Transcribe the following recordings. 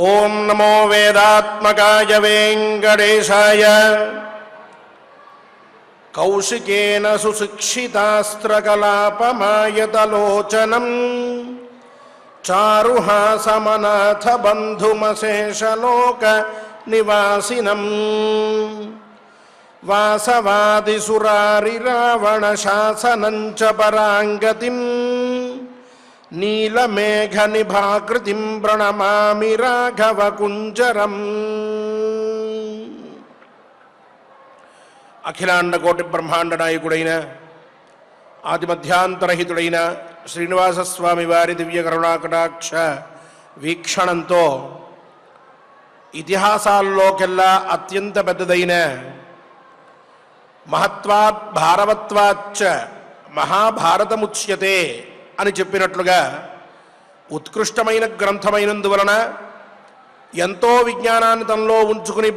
ఓం నమో వేదాత్మకాయ వెంకటేశాయ. కౌశికేన సుశిక్షితాస్త్రకలాపమాయతలోచనం చారుహాసమనాథ బంధుమశేషలోక నివాసినం వాసవాదిసురారిరావణ శాసనం చ పరాంగతిం నీలమేఘనిభాకృతిం ప్రణమామి రాఘవకుంజరం. అఖిలాండ కోటి బ్రహ్మాండ నాయకుడైన ఆదిమధ్యాంతరహితుడైన శ్రీనివాసస్వామి వారి దివ్య కరుణాకటాక్ష వీక్షణంతో ఇతిహాసాల్లోకెల్లా అత్యంత పెద్దదైన మహత్వాత్ భారవత్వాచ్చ మహాభారతముచ్యతే అని చెప్పినట్లుగా ఉత్కృష్టమైన గ్రంథమైనందువలన ఎంతో విజ్ఞానాన్ని తనలో ఉంచుకుని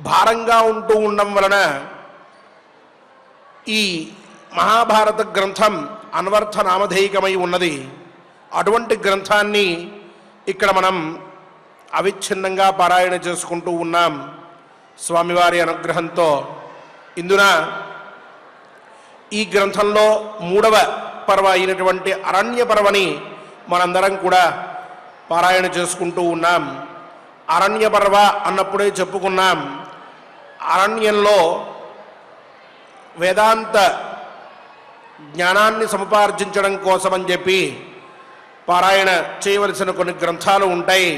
భారంగా ఉంటూ ఉండడం వలన ఈ మహాభారత గ్రంథం అన్వర్థ నామధేయకమై ఉన్నది. అటువంటి గ్రంథాన్ని ఇక్కడ మనం అవిచ్ఛిన్నంగా పారాయణ చేసుకుంటూ ఉన్నాం స్వామివారి అనుగ్రహంతో. ఇందున ఈ గ్రంథంలో 3వ పర్వ అయినటువంటి అరణ్య పర్వని మనందరం కూడా పారాయణ చేసుకుంటూ ఉన్నాం. అరణ్య పర్వ అన్నప్పుడే చెప్పుకున్నాం, అరణ్యంలో వేదాంత జ్ఞానాన్ని సముపార్జించడం కోసమని చెప్పి పారాయణ చేయవలసిన కొన్ని గ్రంథాలు ఉంటాయి.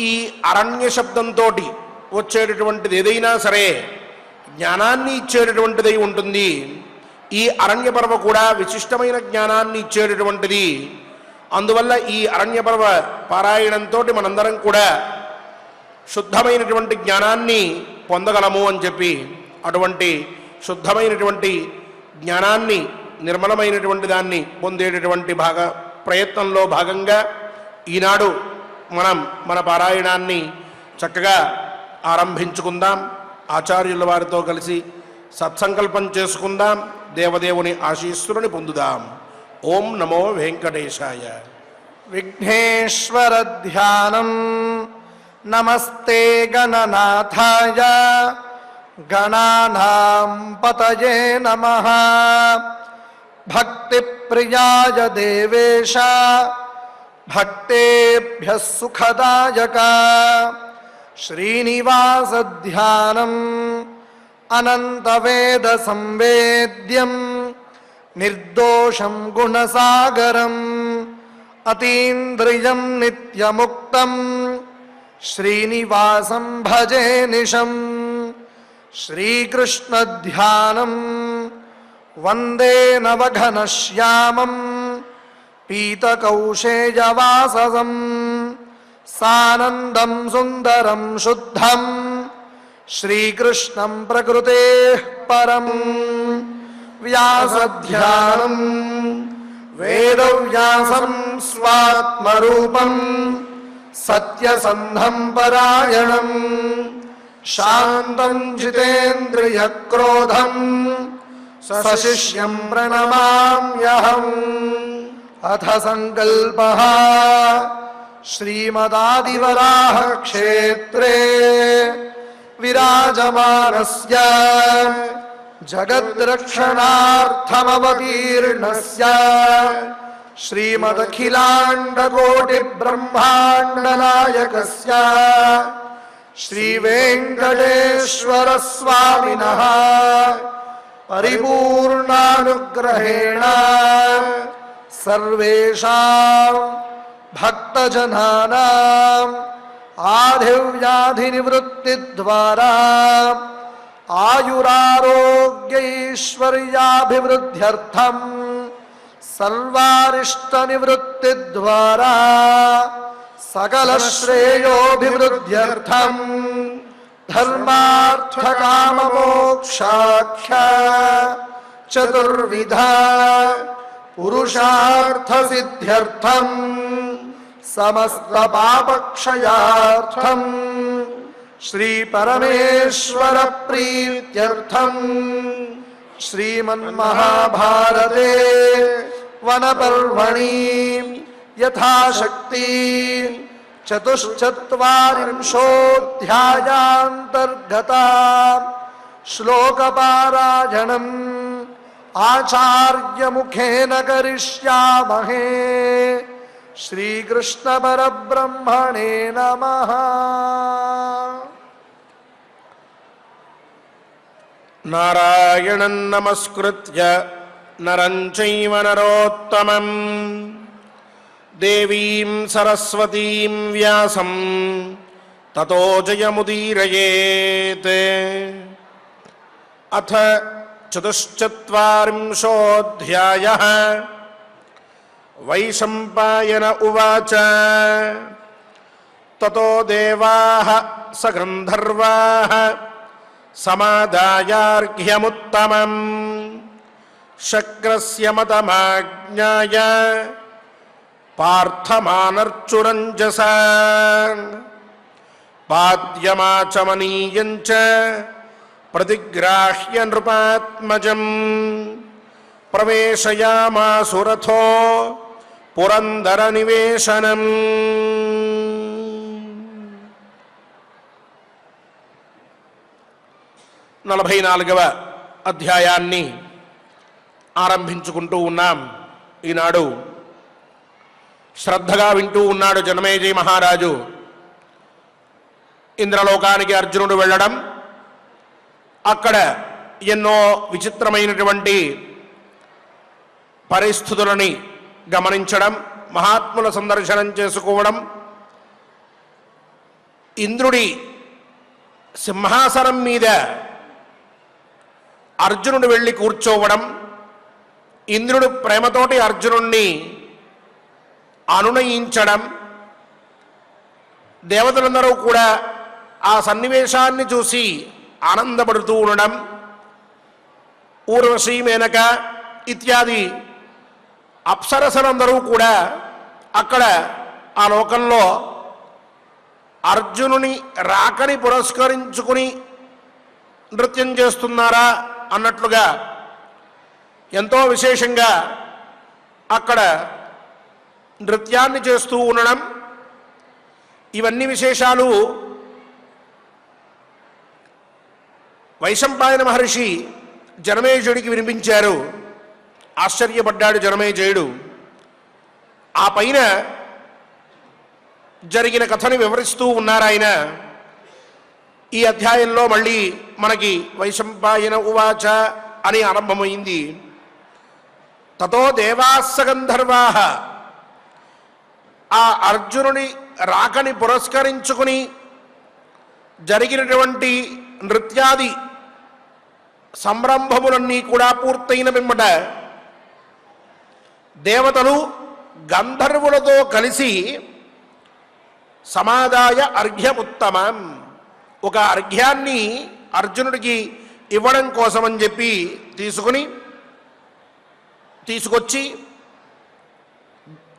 ఈ అరణ్య శబ్దంతో వచ్చేటటువంటిది ఏదైనా సరే జ్ఞానాన్ని ఇచ్చేటటువంటిది ఉంటుంది. ఈ అరణ్య పర్వ కూడా విశిష్టమైన జ్ఞానాన్ని ఇచ్చేటటువంటిది. అందువల్ల ఈ అరణ్య పర్వ పారాయణంతో మనందరం కూడా శుద్ధమైనటువంటి జ్ఞానాన్ని పొందగలము అని చెప్పి, అటువంటి శుద్ధమైనటువంటి జ్ఞానాన్ని, నిర్మలమైనటువంటి దాన్ని పొందేటటువంటి ప్రయత్నంలో భాగంగా ఈనాడు మనం మన పారాయణాన్ని చక్కగా ఆరంభించుకుందాం. ఆచార్యుల వారితో కలిసి సత్సంకల్పం చేసుకుందాం. దేవదేవుని ఆశీస్సులను పొందుదాం. ఓం నమో వెంకటేశాయ. విఘ్నేశ్వర ధ్యానం. నమస్తే గణనాథాయ గణానాం పతయే నమః. భక్తి ప్రియాయ దేవేశ భక్తేభ్యః సుఖదాయక. శ్రీనివాస ధ్యానం అనంతవేద సంవేద్యం నిర్దోషం గుణసాగరం అతీంద్రియం నిత్యముక్తం శ్రీనివాసం భజే నిశం. శ్రీకృష్ణ ధ్యానం వందే నవఘనశ్యామం పీతకౌశేయవాససం సానందం సుందరం శుద్ధం శ్రీకృష్ణం ప్రకృతేః పరం. వ్యాసధ్యానం వేదవ్యాసం స్వాత్మరూపం సత్యసంధం పరాయణం శాంతం జితేంద్రియక్రోధం సశిష్యం ప్రణమామ్యహం. అథ సంకల్పః శ్రీమదాదివరాహ క్షేత్రే విరాజమానస్య జగద్రక్షణార్థమవతీర్ణస్య శ్రీమదఖిలాండకోటి బ్రహ్మాండ నాయకస్య శ్రీవేంకటేశ్వర స్వామినః పరిపూర్ణానుగ్రహేణ సర్వేషాం భక్తజనానాం ఆధివ్యాధినివృత్తి ద్వారా ఆయురారోగ్యైశ్వర్యాభివృద్ధ్యర్థం సర్వారిష్టనివృత్తి ద్వారా సకల శ్రేయోభివృద్ధ్యర్థం ధర్మార్థకామమోక్షాఖ్య చతుర్విధ పురుషార్థ సిద్ధ్యర్థం సమస్త పాపక్షయార్థం శ్రీ పరమేశ్వర ప్రీత్యర్థం శ్రీమన్మహాభారతే వనపర్వణి యథాశక్తి చతుశ్చత్వారింశోऽధ్యాయాन्तर्गता श्लोकपारायणम् आचार्यमुखेन करिष्यामहे। श्रीकृष्णपरब्रह्मणे नमः। नारायणं नमस्कृत्य नरं चैव नरोत्तमं देवीं सरस्वतीं व्यासं ततो जयमुदीरयेत्। अथ चतुश्चत्वारिंशोऽध्यायः। वैशम्पायन उवाच ततो देवाः स गन्धर्वाः समादायार्घ्यमुत्तमम् शक्रस्य मतमाज्ञाय पार्थमानर्चुरञ्जसा पाद्यमाचमनीयञ्च प्रतिग्राह्य नृपात्मजम् प्रवेशयामासुरथो पुरन्दरनिवेशनम्। 44వ అధ్యాయాన్ని ఆరంభించుకుంటూ ఉన్నాం. ఈనాడు శ్రద్ధగా వింటూ ఉన్నాడు జనమేజయ మహారాజు. ఇంద్రలోకానికి అర్జునుడు వెళ్ళడం, అక్కడ ఎన్నో విచిత్రమైనటువంటి పరిస్థితులని గమనించడం, మహాత్ముల సందర్శనం చేసుకోవడం, ఇంద్రుడి సింహాసనం మీద అర్జునుడు వెళ్ళి కూర్చోవడం, ఇంద్రుడు ప్రేమతోటి అర్జునుణ్ణి అనునయించడం, దేవతలందరూ కూడా ఆ సన్నివేశాన్ని చూసి ఆనందపడుతూ ఉండడం, ఊర్వశీ మేనక ఇత్యాది అప్సరసలందరూ కూడా అక్కడ ఆ లోకంలో అర్జునుని రాకని పురస్కరించుకుని నృత్యం చేస్తున్నారా అన్నట్లుగా ఎంతో విశేషంగా అక్కడ నృత్యాన్ని చేస్తూ ఉండడం, ఇవన్నీ విశేషాలు వైశంపాయన మహర్షి జనమేజయుడికి వినిపించారు. ఆశ్చర్యపడ్డాడు జనమేజయుడు. ఆ పైన జరిగిన కథని వివరిస్తూ ఉన్నారాయన. ఈ అధ్యాయంలో మళ్ళీ మనకి వైశంపాయన ఉవాచ అని ఆరంభమైంది. తతో దేవాస్స గంధర్వాః, ఆ అర్జునుని రాకని పురస్కరించుకుని జరిగినటువంటి నృత్యాది సంరంభములన్నీ కూడా పూర్తయిన పిమ్మట దేవతలు గంధర్వులతో కలిసి సమాదాయ అర్ఘ్యముత్తమం, ఒక అర్ఘ్యాన్ని అర్జునుడికి ఇవ్వడం కోసమని చెప్పి తీసుకొచ్చి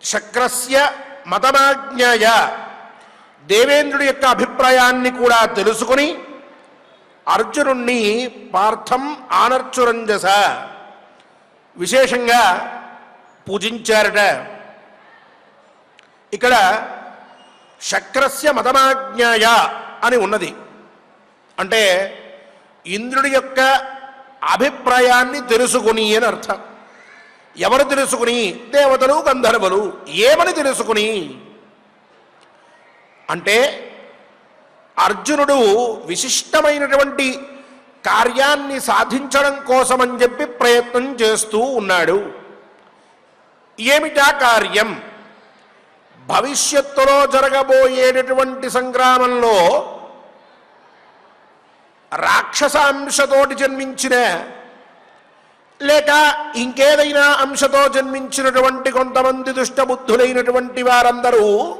శక్రస్య మతమాజ్ఞాయ, దేవేంద్రుడి యొక్క అభిప్రాయాన్ని కూడా తెలుసుకుని అర్జునుణ్ణి పార్థం ఆనర్చురంజస విశేషంగా పూజించారట. ఇక్కడ శక్రస్య మతమాజ్ఞాయ అని ఉన్నది. అంటే ఇంద్రుడి యొక్క అభిప్రాయాన్ని తెలుసుకుని అని అర్థం. ఎవరు తెలుసుకుని? దేవతలు గంధర్వులు. ఏమని తెలుసుకుని అంటే అర్జునుడు విశిష్టమైనటువంటి కార్యాన్ని సాధించడం కోసమని చెప్పి ప్రయత్నం చేస్తూ ఉన్నాడు. ఏమిటా కార్యం? భవిష్యత్తులో జరగబోయేటటువంటి సంగ్రామంలో రాక్షసాంశతోటి జన్మించిన లేక ఇంకేదైనా అంశతో జన్మించినటువంటి కొంతమంది దుష్టబుద్ధులైనటువంటి వారందరూ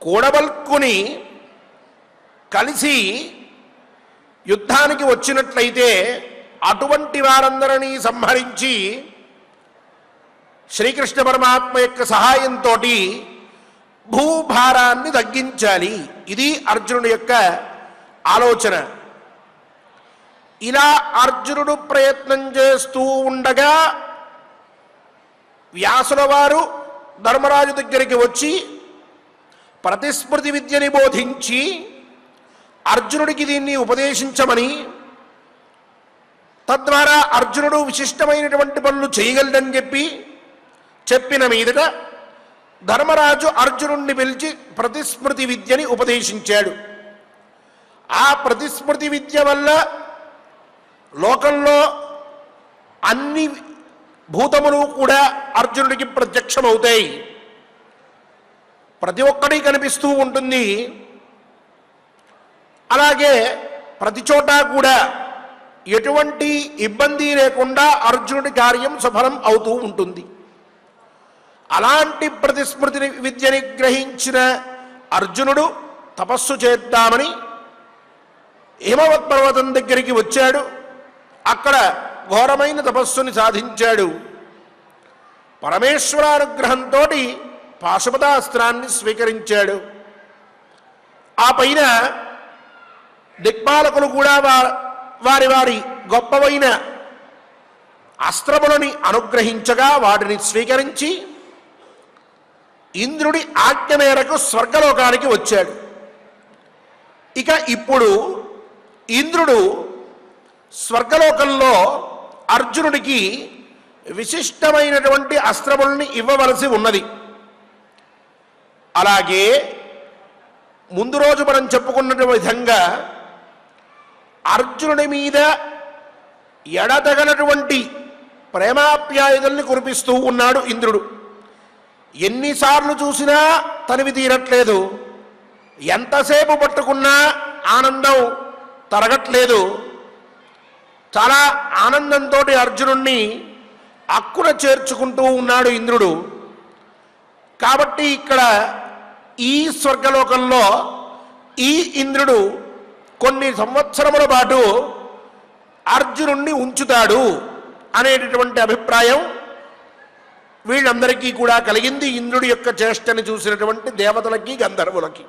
కూడబల్కుని కలిసి యుద్ధానికి వచ్చినట్లయితే అటువంటి వారందరినీ సంహరించి శ్రీకృష్ణ పరమాత్మ యొక్క సహాయంతో భూభారాన్ని తగ్గించాలి. ఇది అర్జునుడి యొక్క ఆలోచన. ఇలా అర్జునుడు ప్రయత్నం చేస్తూ ఉండగా వ్యాసుల వారు ధర్మరాజు దగ్గరికి వచ్చి ప్రతిస్మృతి విద్యని బోధించి అర్జునుడికి దీన్ని ఉపదేశించమని, తద్వారా అర్జునుడు విశిష్టమైనటువంటి పనులు చేయగలడని చెప్పిన మీదట ధర్మరాజు అర్జునుడిని పిలిచి ప్రతిస్మృతి విద్యని ఉపదేశించాడు. ఆ ప్రతిస్మృతి విద్య వల్ల లోకంలో అన్ని భూతములు కూడా అర్జునుడికి ప్రత్యక్షమవుతాయి. ప్రతి ఒక్కటి కనిపిస్తూ ఉంటుంది. అలాగే ప్రతి చోట కూడా ఎటువంటి ఇబ్బంది లేకుండా అర్జునుడి కార్యం సఫలం అవుతూ ఉంటుంది. అలాంటి ప్రతిస్మృతి విద్యని గ్రహించిన అర్జునుడు తపస్సు చేద్దామని హిమవత్ పర్వతం దగ్గరికి వచ్చాడు. అక్కడ ఘోరమైన తపస్సుని సాధించాడు. పరమేశ్వరానుగ్రహంతో పాశుపతాస్త్రాన్ని స్వీకరించాడు. ఆ పైన దిక్పాలకులు కూడా వారి వారి గొప్పవైన అస్త్రములని అనుగ్రహించగా వాటిని స్వీకరించి ఇంద్రుడి ఆజ్ఞ మేరకు స్వర్గలోకానికి వచ్చాడు. ఇక ఇప్పుడు ఇంద్రుడు స్వర్గలోకంలో అర్జునుడికి విశిష్టమైనటువంటి అస్త్రముల్ని ఇవ్వవలసి ఉన్నది. అలాగే ముందు రోజు మనం చెప్పుకున్న విధంగా అర్జునుడి మీద ఎడతగనటువంటి ప్రేమాప్యాయుధల్ని కురిపిస్తూ ఉన్నాడు ఇంద్రుడు. ఎన్నిసార్లు చూసినా తనివి తీరట్లేదు. ఎంతసేపు పట్టుకున్నా ఆనందం తరగట్లేదు. చాలా ఆనందంతో అర్జునుణ్ణి అక్కున చేర్చుకుంటూ ఉన్నాడు ఇంద్రుడు. కాబట్టి ఇక్కడ ఈ స్వర్గలోకంలో ఈ ఇంద్రుడు కొన్ని సంవత్సరముల పాటు అర్జునుణ్ణి ఉంచుతాడు అనేటటువంటి అభిప్రాయం వీళ్ళందరికీ కూడా కలిగింది. ఇంద్రుడి యొక్క చేష్టని చూసినటువంటి దేవతలకి గంధర్వులకి.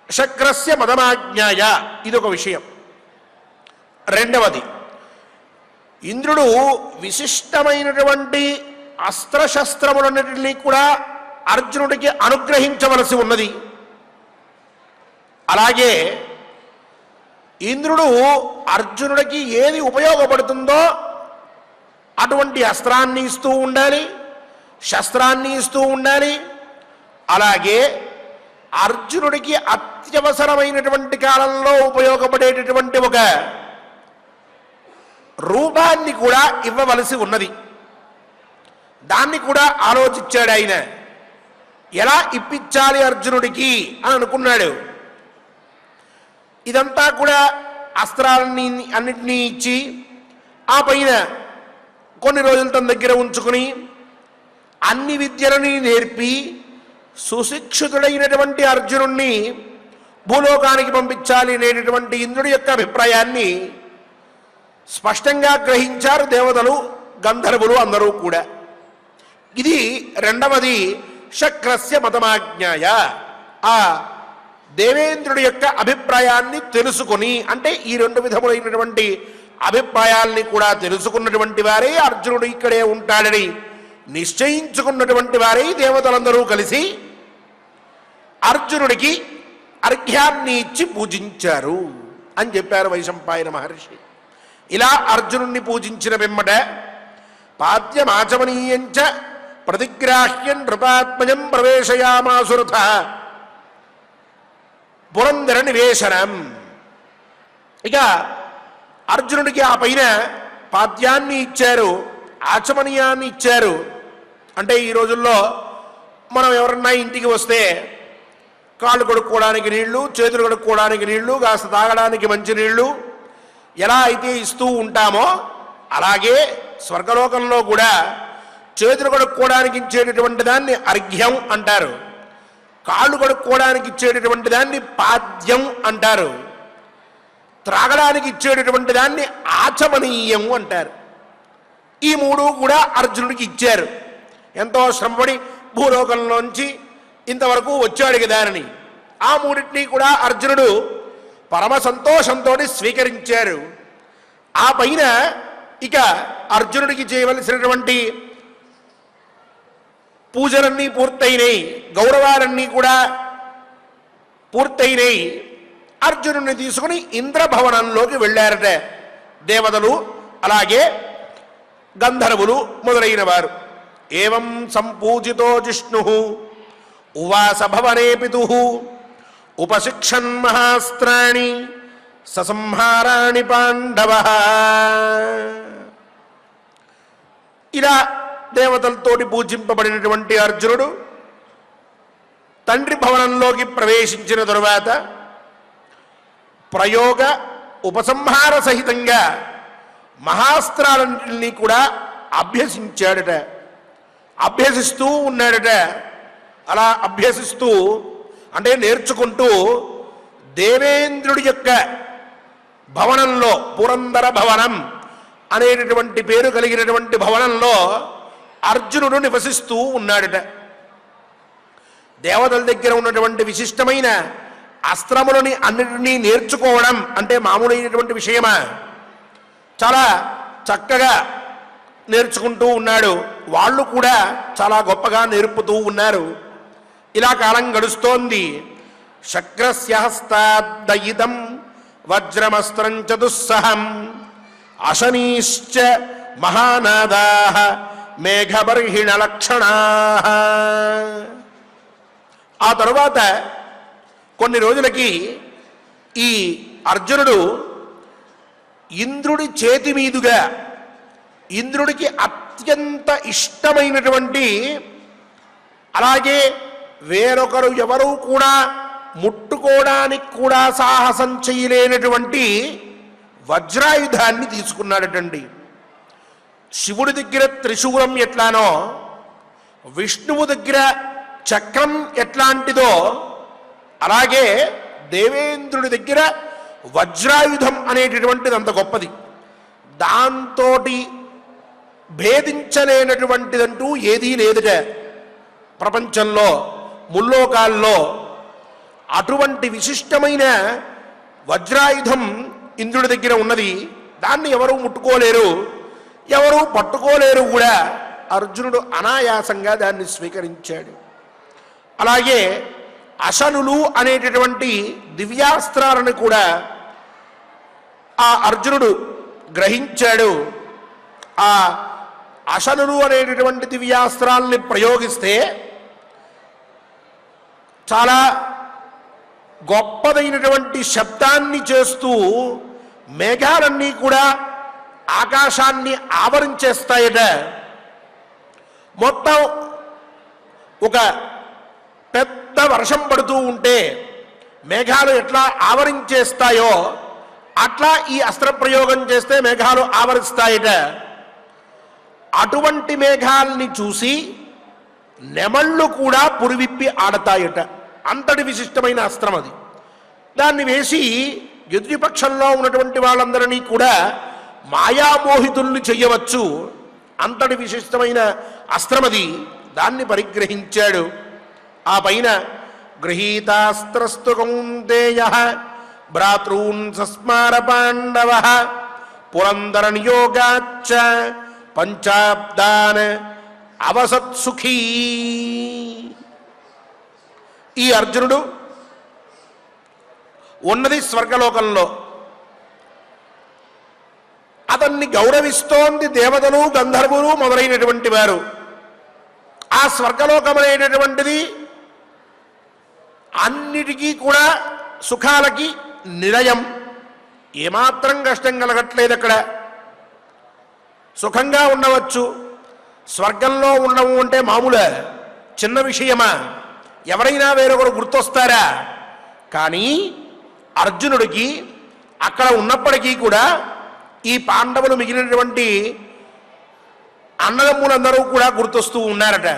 శక్రస్య మదమాజ్ఞాయ, ఇదొక విషయం. రెండవది, ఇంద్రుడు విశిష్టమైనటువంటి అస్త్రశస్త్రములన్నిటినీ కూడా అర్జునుడికి అనుగ్రహించవలసి ఉన్నది. అలాగే ఇంద్రుడు అర్జునుడికి ఏది ఉపయోగపడుతుందో అటువంటి అస్త్రాన్ని ఇస్తూ ఉండాలి, శస్త్రాన్ని ఇస్తూ ఉండాలి. అలాగే అర్జునుడికి అత్యవసరమైనటువంటి కాలంలో ఉపయోగపడేటటువంటి ఒక రూపాన్ని కూడా ఇవ్వవలసి ఉన్నది. దాన్ని కూడా ఆలోచించాడు ఆయన. ఎలా ఇప్పించాలి అర్జునుడికి అని అనుకున్నాడు. ఇదంతా కూడా అస్త్రాలని అన్నిటినీ ఇచ్చి ఆ పైన కొన్ని రోజులు తన దగ్గర ఉంచుకుని అన్ని విద్యలని నేర్పి సుశిక్షితుడైనటువంటి అర్జునుణ్ణి భూలోకానికి పంపించాలి అనేటటువంటి ఇంద్రుడి యొక్క అభిప్రాయాన్ని స్పష్టంగా గ్రహించారు దేవతలు, గంధర్వులు అందరూ కూడా. ఇది రెండవది, శక్రస్య మతమాజ్ఞాయ. ఆ దేవేంద్రుడి యొక్క అభిప్రాయాన్ని తెలుసుకొని, అంటే ఈ రెండు విధములైనటువంటి అభిప్రాయాల్ని కూడా తెలుసుకున్నటువంటి వారే అర్జునుడు ఇక్కడే ఉంటాడని నిశ్చయించుకున్నటువంటి వారే దేవతలందరూ కలిసి అర్జునుడికి అర్ఘ్యాన్ని ఇచ్చి పూజించారు అని చెప్పారు వైశంపాయన మహర్షి. ఇలా అర్జునుణ్ణి పూజించిన వెమ్మట పాద్యమాచమనీయంచ ప్రతిగ్రాహ్యం నృపాత్మజం ప్రవేశయామాసురథ పురందర నివేశనం. ఇక అర్జునుడికి ఆ పైన పాద్యాన్ని ఇచ్చారు, ఆచమనీయాన్ని ఇచ్చారు. అంటే ఈ రోజుల్లో మనం ఎవరన్నా ఇంటికి వస్తే కాళ్ళు కడుక్కోవడానికి నీళ్లు, చేతులు కడుక్కోవడానికి నీళ్లు, కాస్త తాగడానికి మంచి నీళ్లు ఎలా అయితే ఇస్తూ ఉంటామో అలాగే స్వర్గలోకంలో కూడా చేతులు కడుక్కోవడానికి ఇచ్చేటటువంటి దాన్ని అర్ఘ్యం అంటారు, కాళ్ళు కడుక్కోవడానికి ఇచ్చేటటువంటి దాన్ని పాద్యం అంటారు, త్రాగడానికి ఇచ్చేటటువంటి దాన్ని ఆచమనీయం అంటారు. ఈ మూడు కూడా అర్జునుడికి ఇచ్చారు. ఎంతో శ్రమపడి భూలోకంలోంచి ఇంతవరకు వచ్చాడు దానిని. ఆ మూడింటినీ కూడా అర్జునుడు పరమ సంతోషంతో స్వీకరించారు. ఆ పైన ఇక అర్జునుడికి చేయవలసినటువంటి పూజలన్నీ పూర్తయినాయి, గౌరవాలన్నీ కూడా పూర్తయినాయి. అర్జునుడిని తీసుకుని ఇంద్రభవనంలోకి వెళ్ళారట దేవతలు, అలాగే గంధర్వులు మొదలైన వారు. ఏవం సంపూజితో జిష్ణు ఉవాస భవనే పితు ఉపశిక్షన్ మహాస్త్రాణి ససంహారాణి పాండవ. ఇలా దేవతలతోటి పూజింపబడినటువంటి అర్జునుడు తండ్రి భవనంలోకి ప్రవేశించిన తరువాత ప్రయోగ ఉపసంహార సహితంగా మహాస్త్రాలన్నింటినీ కూడా అభ్యసించాడట, అభ్యసిస్తూ ఉన్నాడట. అలా అభ్యసిస్తూ అంటే నేర్చుకుంటూ దేవేంద్రుడి యొక్క భవనంలో, పురందర భవనం అనేటటువంటి పేరు కలిగినటువంటి భవనంలో అర్జునుడు నివసిస్తూ ఉన్నాడట. దేవతల దగ్గర ఉన్నటువంటి విశిష్టమైన అస్త్రములని అన్నిటినీ నేర్చుకోవడం అంటే మామూలైనటువంటి విషయమా? చాలా చక్కగా నేర్చుకుంటూ ఉన్నాడు. వాళ్ళు కూడా చాలా గొప్పగా నేర్పుతూ ఉన్నారు. ఇలా కాలం గడుస్తోంది. శక్రస్య హస్తాద్దయితం వజ్రమస్త్రం చతుస్సహం అశనీశ్చ మహానాదాః మేఘబర్హిణ లక్షణాః. ఆ తరువాత కొన్ని రోజులకి ఈ అర్జునుడు ఇంద్రుడి చేతి మీదుగా, ఇంద్రుడికి అత్యంత ఇష్టమైనటువంటి, అలాగే వేరొకరు ఎవరూ కూడా ముట్టుకోవడానికి కూడా సాహసం చేయలేనటువంటి వజ్రాయుధాన్ని తీసుకున్నాడటండి. శివుడి దగ్గర త్రిశూలం ఎట్లానో, విష్ణువు దగ్గర చక్రం ఎట్లాంటిదో, అలాగే దేవేంద్రుడి దగ్గర వజ్రాయుధం అనేటటువంటిది అంత గొప్పది. దాంతో భేదించలేనటువంటిదంటూ ఏదీ లేదుట ప్రపంచంలో, ముల్లోకాల్లో. అటువంటి విశిష్టమైన వజ్రాయుధం ఇంద్రుడి దగ్గర ఉన్నది. దాన్ని ఎవరూ ముట్టుకోలేరు, ఎవరూ పట్టుకోలేరు కూడా. అర్జునుడు అనాయాసంగా దాన్ని స్వీకరించాడు. అలాగే అశనులు అనేటటువంటి దివ్యాస్త్రాలను కూడా ఆ అర్జునుడు గ్రహించాడు. ఆ అశనులు అనేటటువంటి దివ్యాస్త్రాలని ప్రయోగిస్తే చాలా గొప్పదైనటువంటి శబ్దాన్ని చేస్తూ మేఘాలన్నీ కూడా ఆకాశాన్ని ఆవరించేస్తాయట. మొత్తం ఒక పెద్ద వర్షం పడుతూ ఉంటే మేఘాలు ఎట్లా ఆవరించేస్తాయో అట్లా ఈ అస్త్రప్రయోగం చేస్తే మేఘాలు ఆవరిస్తాయట. అటువంటి మేఘాలని చూసి నెమళ్ళు కూడా పురివిప్పి ఆడతాయట. అంతటి విశిష్టమైన అస్త్రం అది. దాన్ని వేసి ఎదుటిపక్షంలో ఉన్నటువంటి వాళ్ళందరినీ కూడా మాయామోహితుల్ని చెయ్యవచ్చు. అంతటి విశిష్టమైన అస్త్రం అది. దాన్ని పరిగ్రహించాడు. ఆ పైన గృహీతాస్త్రస్తు కౌంతేయః భ్రాతॄన్ సస్మార పాండవః పురందర నియోగాచ్చ పంచాబ్దాన్ అవసత్సుఖీ. ఈ అర్జునుడు ఉన్నది స్వర్గలోకంలో. అతన్ని గౌరవిస్తోంది దేవతలు, గంధర్వులు మొదలైనటువంటి వారు. ఆ స్వర్గలోకం అనేటటువంటిది అన్నిటికీ కూడా సుఖాలకి నిలయం. ఏమాత్రం కష్టం కలగట్లేదు. అక్కడ సుఖంగా ఉండవచ్చు. స్వర్గంలో ఉండము అంటే మామూలే, చిన్న విషయమా? ఎవరైనా వేరొకరు గుర్తొస్తారా? కానీ అర్జునుడికి అక్కడ ఉన్నప్పటికీ కూడా ఈ పాండవులు మిగిలినటువంటి అన్నదమ్ములందరూ కూడా గుర్తొస్తూ ఉన్నారట.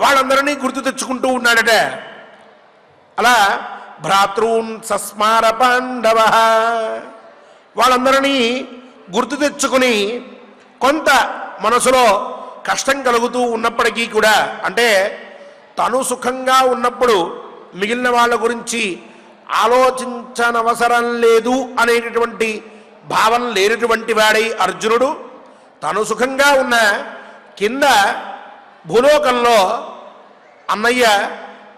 వాళ్ళందరినీ గుర్తు తెచ్చుకుంటూ ఉన్నాడట. అలా భ్రాతॄన్ సస్మార పాండవ, వాళ్ళందరినీ గుర్తు తెచ్చుకుని కొంత మనసులో కష్టం కలుగుతూ ఉన్నప్పటికీ కూడా, అంటే తను సుఖంగా ఉన్నప్పుడు మిగిలిన వాళ్ళ గురించి ఆలోచించనవసరం లేదు అనేటటువంటి భావన లేనటువంటి వాడై అర్జునుడు తను సుఖంగా ఉన్న కింద భూలోకంలో అన్నయ్య,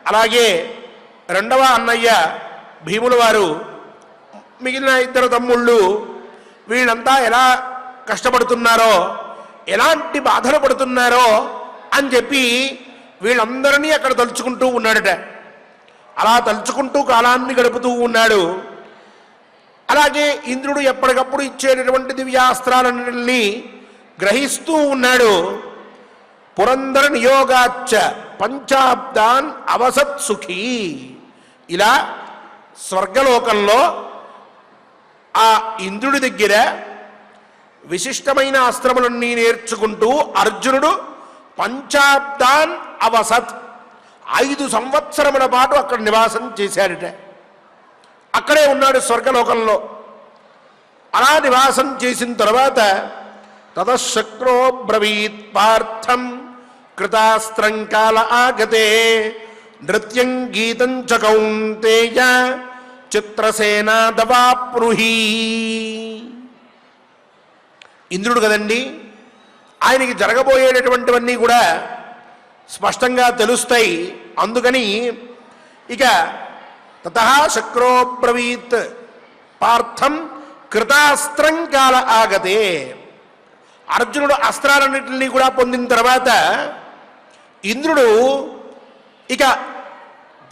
అలాగే రెండవ అన్నయ్య భీముల వారు, మిగిలిన ఇద్దరు తమ్ముళ్ళు వీళ్ళంతా ఎలా కష్టపడుతున్నారో, ఎలాంటి బాధలు పడుతున్నారో అని చెప్పి వీళ్ళందరినీ అక్కడ తలుచుకుంటూ ఉన్నాడట. అలా తలుచుకుంటూ కాలాన్ని గడుపుతూ ఉన్నాడు. అలాగే ఇంద్రుడు ఎప్పటికప్పుడు ఇచ్చేటటువంటి దివ్యాస్త్రాలన్నింటినీ గ్రహిస్తూ ఉన్నాడు. పురందర నియోగాచ్చ పంచాబ్దాన్ అవసత్ సుఖీ. ఇలా స్వర్గలోకంలో ఆ ఇంద్రుడి దగ్గర విశిష్టమైన అస్త్రములన్నీ నేర్చుకుంటూ అర్జునుడు పంచాబ్దాన్ అవసత్ 5 సంవత్సరముల పాటు అక్కడ నివాసం చేశాడట. అక్కడే ఉన్నాడు స్వర్గలోకంలో. అలా నివాసం చేసిన తర్వాత తతశక్రో బ్రవీత్ పార్థం కృతాస్త్రం కాల ఆగతే నృత్యం గీతం చ కౌంతేయ చిత్రసేనా దవాప్నుహి. ఇంద్రుడు కదండి, ఆయనకి జరగబోయేటటువంటివన్నీ కూడా స్పష్టంగా తెలుస్తాయి. అందుకని ఇక తతః శక్రో బ్రవీత్ పార్థం కృతాస్త్రం కాల ఆగతే. అర్జునుడు అస్త్రాలన్నింటినీ కూడా పొందిన తర్వాత ఇంద్రుడు ఇక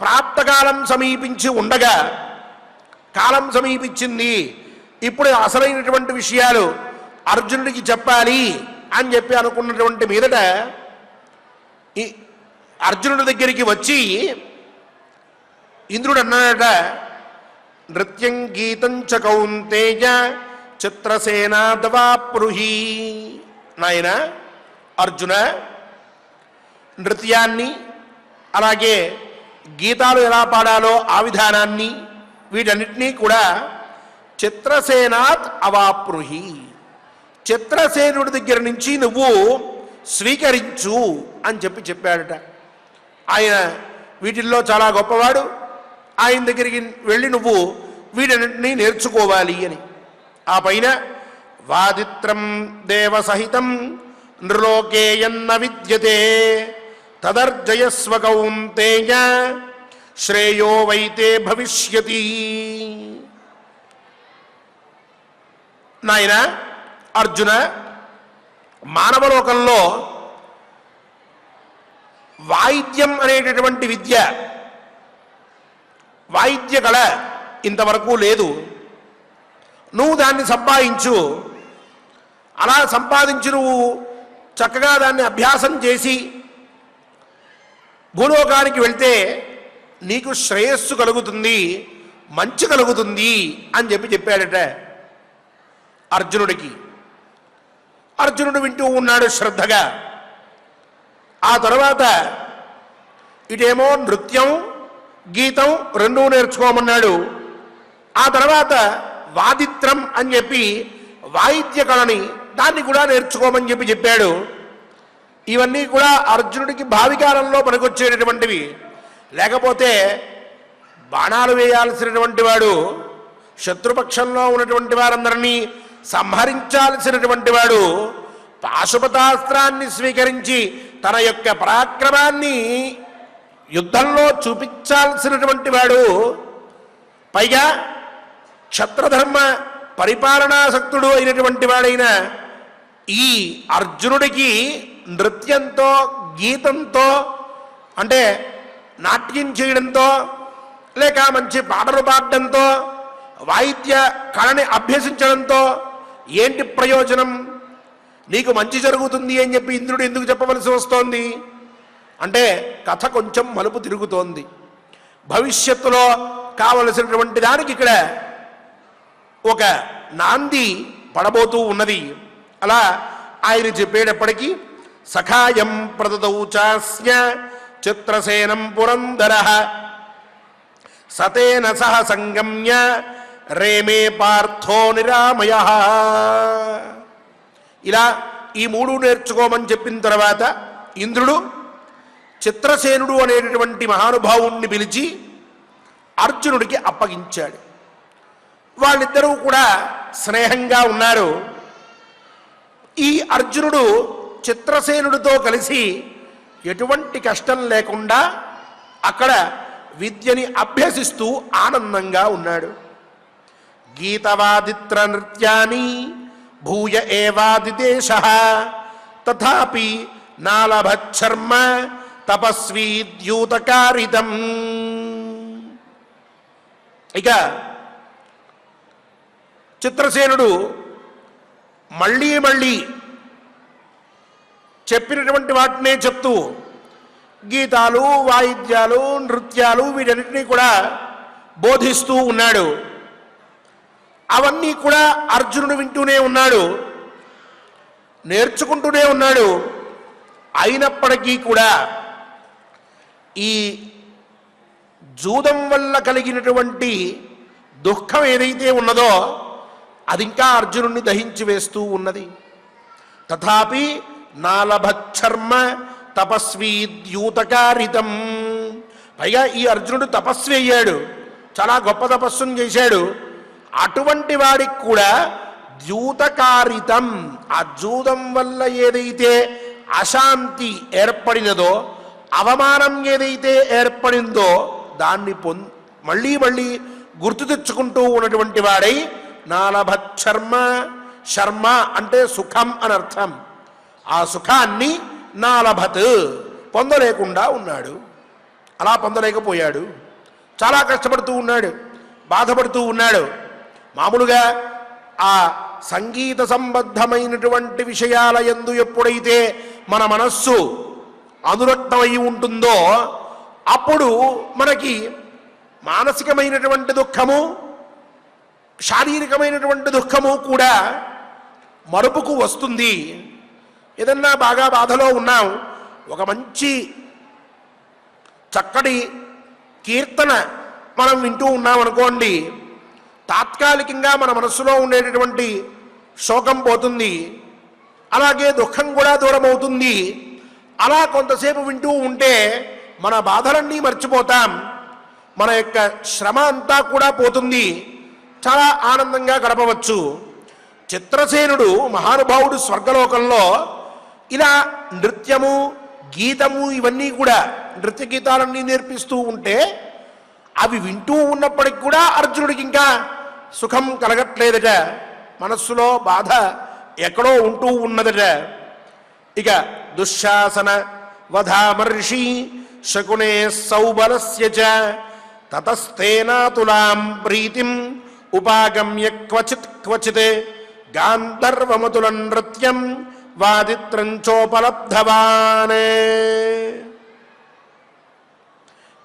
ప్రాప్తకాలం సమీపించి ఉండగా, కాలం సమీపించింది, ఇప్పుడు అసలైనటువంటి విషయాలు అర్జునుడికి చెప్పాలి అని చెప్పి అనుకున్నటువంటి మీదట ఈ అర్జునుడి దగ్గరికి వచ్చి ఇంద్రుడు అన్నాడట, నృత్యం గీతం చ కౌంతేయ చిత్రసేనా దవాప్నుహి. నాయన అర్జున, నృత్యాన్ని అలాగే గీతాలు ఎలా పాడాలో ఆ విధానాన్ని వీటన్నిటినీ కూడా చిత్రసేనాత్ అవాప్నుహి, చిత్రసేనుడి దగ్గర నుంచి నువ్వు స్వీకరించు అని చెప్పాడట. ఆయన వీటిల్లో చాలా గొప్పవాడు, ఆయన దగ్గరికి వెళ్ళి నువ్వు వీటన్నింటినీ నేర్చుకోవాలి అని. ఆ పైన వాదిత్రం దేవసహితం నృలోకేయన్న విద్యతే తదర్జయస్వ కౌంతేయ శ్రేయో వైతే భవిష్యతి. నాయన అర్జున, మానవలోకంలో వాయిద్యం అనేటటువంటి విద్య, వాయిద్య కళ ఇంతవరకు లేదు. నువ్వు దాన్ని సంపాదించు. అలా సంపాదించి నువ్వు చక్కగా దాన్ని అభ్యాసం చేసి భూలోకానికి వెళ్తే నీకు శ్రేయస్సు కలుగుతుంది, మంచి కలుగుతుంది అని చెప్పాడట అర్జునుడికి. అర్జునుడు వింటూ ఉన్నాడు శ్రద్ధగా. ఆ తర్వాత ఇటేమో నృత్యం గీతం రెండూ నేర్చుకోమన్నాడు. ఆ తర్వాత వాదిత్రం అని చెప్పి వాయిద్య కళని దాన్ని కూడా నేర్చుకోమని చెప్పాడు. ఇవన్నీ కూడా అర్జునుడికి భావికాలంలో పనికొచ్చేటటువంటివి. లేకపోతే బాణాలు వేయాల్సినటువంటి వాడు, శత్రుపక్షంలో ఉన్నటువంటి వారందరినీ సంహరించాల్సినటువంటి వాడు, పాశుపతాస్త్రాన్ని స్వీకరించి తన యొక్క పరాక్రమాన్ని యుద్ధంలో చూపించాల్సినటువంటి వాడు, పైగా క్షత్రధర్మ పరిపాలనాసక్తుడు అయినటువంటి వాడైన ఈ అర్జునుడికి నృత్యంతో గీతంతో, అంటే నాట్యం చేయడంతో లేక మంచి పాటలు పాడడంతో వాయిద్య కళని అభ్యసించడంతో ఏంటి ప్రయోజనం? నీకు మంచి జరుగుతుంది అని చెప్పి ఇంద్రుడు ఎందుకు చెప్పవలసి వస్తోంది అంటే కథ కొంచెం మలుపు తిరుగుతోంది. భవిష్యత్తులో కావలసినటువంటి దానికి ఇక్కడ ఒక నాంది పడబోతూ ఉన్నది. అలా ఆయన చెప్పేటప్పటికీ సఖాయం ప్రదదౌ చాస్య చిత్రసేనం పురంధరః సతేన సహ సంగమ్య రేమే పార్థో నిరామయః. ఇలా ఈ మూడు నేర్చుకోమని చెప్పిన తర్వాత ఇంద్రుడు చిత్రసేనుడు అనేటటువంటి మహానుభావుణ్ణి పిలిచి అర్జునుడికి అప్పగించాడు. వాళ్ళిద్దరూ కూడా స్నేహంగా ఉన్నారు. ఈ అర్జునుడు చిత్రసేనుడితో కలిసి ఎటువంటి కష్టం లేకుండా అక్కడ విద్యని అభ్యసిస్తూ ఆనందంగా ఉన్నాడు. గీతవాదిత్ర నృత్యాని భూయ ఏవాదిదేశః తథాపి నాలభచ్చర్మ తపస్వీ ద్యూతకారితం. ఇక చిత్రసేనుడు మళ్ళీ మళ్ళీ చెప్పినటువంటి వాటినే చెప్తూ గీతాలు, వాయిద్యాలు, నృత్యాలు వీటన్నిటినీ కూడా బోధిస్తూ ఉన్నాడు. అవన్నీ కూడా అర్జునుడు వింటూనే ఉన్నాడు, నేర్చుకుంటూనే ఉన్నాడు. అయినప్పటికీ కూడా ఈ జూదం వల్ల కలిగినటువంటి దుఃఖం ఏదైతే ఉన్నదో అది ఇంకా అర్జునుడిని దహించి వేస్తూ ఉన్నది. తథాపి నాలభచ్చర్మ తపస్వీ ద్యూతకారితం. పైగా ఈ అర్జునుడు తపస్వి అయ్యాడు, చాలా గొప్ప తపస్సును చేశాడు. అటువంటి వాడికి కూడా ద్యూతకారితం, ఆ జూదం వల్ల ఏదైతే అశాంతి ఏర్పడినదో, అవమానం ఏదైతే ఏర్పడిందో దాన్ని మళ్ళీ మళ్ళీ గుర్తు తెచ్చుకుంటూ ఉన్నటువంటి వాడై నాలభచ్చర్మ, శర్మ అంటే సుఖం అని అర్థం, ఆ సుఖాన్ని నాలభత్ పొందలేకుండా ఉన్నాడు. అలా పొందలేకపోయాడు, చాలా కష్టపడుతూ ఉన్నాడు, బాధపడుతూ ఉన్నాడు. మామూలుగా ఆ సంగీత సంబద్ధమైనటువంటి విషయాల యందు ఎప్పుడైతే మన మనస్సు అనురక్తమై ఉంటుందో అప్పుడు మనకి మానసికమైనటువంటి దుఃఖము, శారీరకమైనటువంటి దుఃఖము కూడా మరుపుకు వస్తుంది. ఏదన్నా బాగా బాధలో ఉన్నాం, ఒక మంచి చక్కటి కీర్తన మనం వింటూ ఉన్నాం అనుకోండి, తాత్కాలికంగా మన మనస్సులో ఉండేటటువంటి శోకం పోతుంది, అలాగే దుఃఖం కూడా దూరం అవుతుంది. అలా కొంతసేపు వింటూ ఉంటే మన బాధలన్నీ మర్చిపోతాం, మన యొక్క శ్రమ అంతా కూడా పోతుంది, చాలా ఆనందంగా గడపవచ్చు. చిత్రసేనుడు మహానుభావుడు స్వర్గలోకంలో ఇలా నృత్యము, గీతము ఇవన్నీ కూడా నృత్య గీతాలన్నీ నేర్పిస్తూ ఉంటే అవి వింటూ ఉన్నప్పటికి కూడా అర్జునుడికి ఇంకా సుఖం కలగట్లేదట, మనస్సులో బాధ ఎక్కడో ఉంటూ ఉన్నదట. ఇక దుశ్శాసన వధామర్షి శకునే సౌబలస్య చ తతస్థేనాతులాం ప్రీతిం ఉపాగమ్య క్వచిత్ క్వచిత్ గాంధర్వమతుల నృత్యం వాదిత్రంచోపలబ్ధవాన్.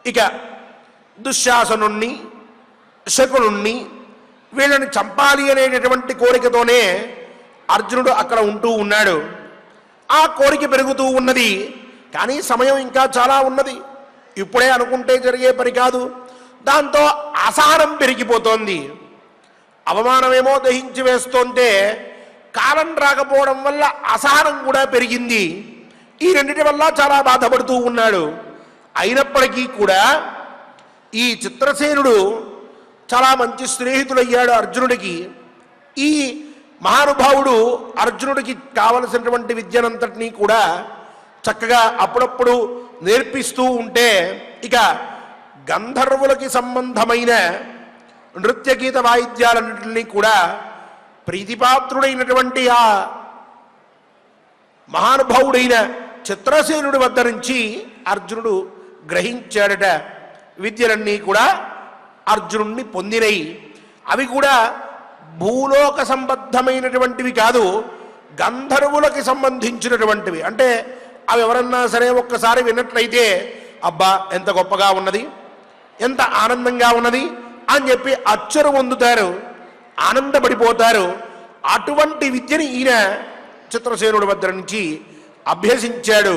ఇక దుశ్శాసనుణ్ణి, శకునుణ్ణి వీళ్ళని చంపాలి అనేటటువంటి కోరికతోనే అర్జునుడు అక్కడ ఉంటూ ఉన్నాడు. ఆ కోరిక పెరుగుతూ ఉన్నది, కానీ సమయం ఇంకా చాలా ఉన్నది, ఇప్పుడే అనుకుంటే జరిగే పని కాదు. దాంతో అసహనం పెరిగిపోతోంది. అవమానమేమో దహించి వేస్తుంటే కాలం రాకపోవడం వల్ల అసహనం కూడా పెరిగింది. ఈ రెండిటి వల్ల చాలా బాధపడుతూ ఉన్నాడు. అయినప్పటికీ కూడా ఈ చిత్రసేనుడు చాలా మంచి స్నేహితుడయ్యాడు అర్జునుడికి. ఈ మహానుభావుడు అర్జునుడికి కావలసినటువంటి విద్యనంతటినీ కూడా చక్కగా అప్పుడప్పుడు నేర్పిస్తూ ఉంటే ఇక గంధర్వులకి సంబంధమైన నృత్య గీత వాయిద్యాలన్నింటినీ కూడా ప్రీతిపాత్రుడైనటువంటి ఆ మహానుభావుడైన చిత్రసేనుడి వద్ద నుంచి అర్జునుడు గ్రహించాడట. విద్యలన్నీ కూడా అర్జునుడిని పొందినయి. అవి కూడా భూలోక సంబద్ధమైనటువంటివి కాదు, గంధర్వులకి సంబంధించినటువంటివి. అంటే అవి ఎవరన్నా సరే ఒక్కసారి విన్నట్లయితే అబ్బా ఎంత గొప్పగా ఉన్నది, ఎంత ఆనందంగా ఉన్నది అని చెప్పి అచ్చరు పొందుతారు, ఆనందపడిపోతారు. అటువంటి విద్యని ఈయన చిత్రసేనుడి వద్ద నుంచి అభ్యసించాడు.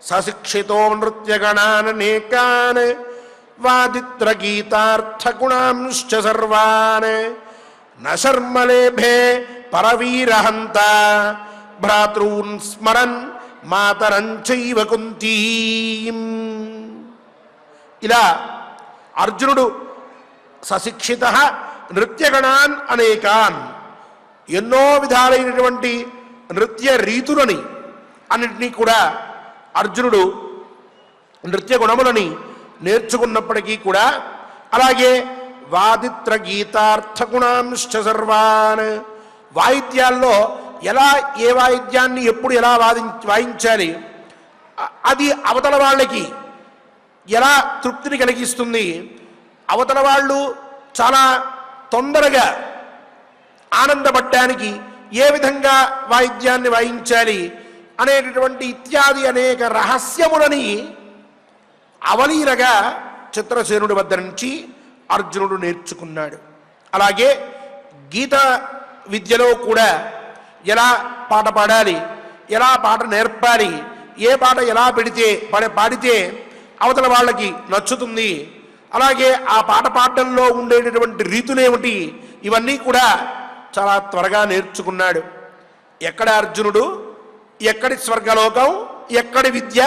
సశిక్షితో నృత్యగణానేకాన్ వాదిత్ర గీతార్థగుణాంశ్చ సర్వాన్ నశర్మలేభే పరవీరహంత భ్రాతృన్ స్మరన్ మాతరంచైవ కుంతీం. ఇలా అర్జునుడు సశిక్షిత నృత్యగణాన్ అనేకాన్, ఎన్నో విధాలైనటువంటి నృత్య రీతులని అన్నింటినీ కూడా అర్జునుడు నృత్య గుణములని నేర్చుకున్నప్పటికీ కూడా, అలాగే వాదిత్ర గీతార్థ గుణాంశ్చ సర్వాన్, వాయిద్యాల్లో ఎలా ఏ వాయిద్యాన్ని ఎప్పుడు ఎలా వాయించాలి, అది అవతల వాళ్ళకి ఎలా తృప్తిని కలిగిస్తుంది, అవతల వాళ్ళు చాలా తొందరగా ఆనందపడటానికి ఏ విధంగా వాయిద్యాన్ని వాయించాలి అనేటటువంటి ఇత్యాది అనేక రహస్యములని అవలీలగా చిత్రసేనుడి వద్ద నుంచి అర్జునుడు నేర్చుకున్నాడు. అలాగే గీత విద్యలో కూడా ఎలా పాట పాడాలి, ఎలా పాట నేర్పాలి, ఏ పాట ఎలా పాడితే అవతల వాళ్ళకి నచ్చుతుంది, అలాగే ఆ పాట పాడడంలో ఉండేటటువంటి రీతులేమిటి, ఇవన్నీ కూడా చాలా త్వరగా నేర్చుకున్నాడు. ఎక్కడ అర్జునుడు, ఎక్కడి స్వర్గలోకం, ఎక్కడి విద్య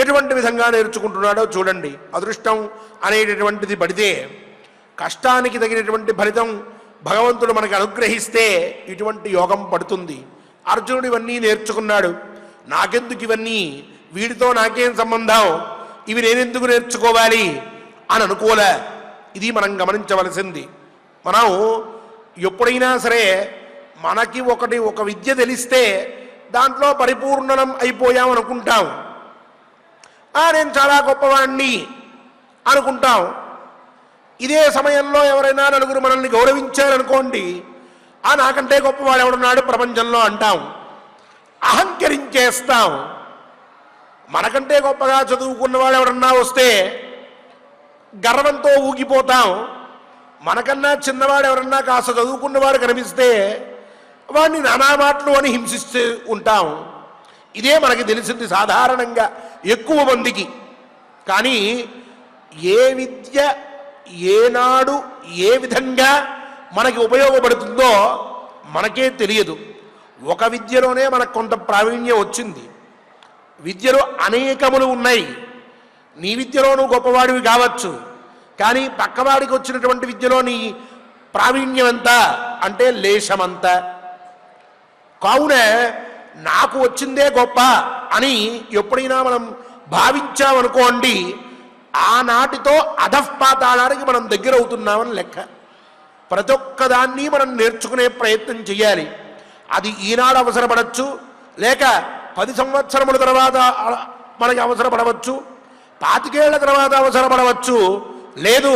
ఎటువంటి విధంగా నేర్చుకుంటున్నాడో చూడండి. అదృష్టం అనేటటువంటిది పడితే కష్టానికి తగినటువంటి ఫలితం భగవంతుడు మనకు అనుగ్రహిస్తే ఇటువంటి యోగం పడుతుంది. అర్జునుడు ఇవన్నీ నేర్చుకున్నాడు. నాకెందుకు ఇవన్నీ, వీడితో నాకేం సంబంధం, ఇవి నేనెందుకు నేర్చుకోవాలి అని అనుకోలే. ఇది మనం గమనించవలసింది. మనం ఎప్పుడైనా సరే మనకి ఒక విద్య తెలిస్తే దాంట్లో పరిపూర్ణం అయిపోయాం అనుకుంటాం. నేను చాలా గొప్పవాణ్ణి అనుకుంటాం. ఇదే సమయంలో ఎవరైనా నలుగురు మనల్ని గౌరవించారనుకోండి, నాకంటే గొప్పవాడు ఎవడున్నాడు ప్రపంచంలో అంటాం, అహంకరించేస్తాం. మనకంటే గొప్పగా చదువుకున్నవాడు ఎవడన్నా వస్తే గర్వంతో ఊగిపోతాం. మనకన్నా చిన్నవాడు ఎవరన్నా కాస్త చదువుకున్నవాడు కనిపిస్తే వాడిని నానా మాటలు అని హింసిస్తూ ఉంటాం. ఇదే మనకి తెలిసింది సాధారణంగా ఎక్కువ మందికి. కానీ ఏ విద్య ఏనాడు ఏ విధంగా మనకి ఉపయోగపడుతుందో మనకే తెలియదు. ఒక విద్యలోనే మనకు కొంత ప్రావీణ్యం వచ్చింది. విద్యలు అనేకములు ఉన్నాయి. నీ విద్యలో నువ్వు గొప్పవాడివి కావచ్చు, కానీ పక్కవాడికి వచ్చినటువంటి విద్యలో నీ ప్రావీణ్యం ఎంత అంటే లేశమంత. కావున నాకు వచ్చిందే గొప్ప అని ఎప్పుడైనా మనం భావించామనుకోండి, ఆనాటితో అధఃపాతాళానికి మనం దగ్గర అవుతున్నామని లెక్క. ప్రతి ఒక్కదాన్ని మనం నేర్చుకునే ప్రయత్నం చేయాలి. అది ఈనాడు అవసరపడవచ్చు, లేక 10 సంవత్సరముల తర్వాత మనకి అవసరపడవచ్చు, 25 ఏళ్ల తర్వాత అవసరపడవచ్చు, లేదు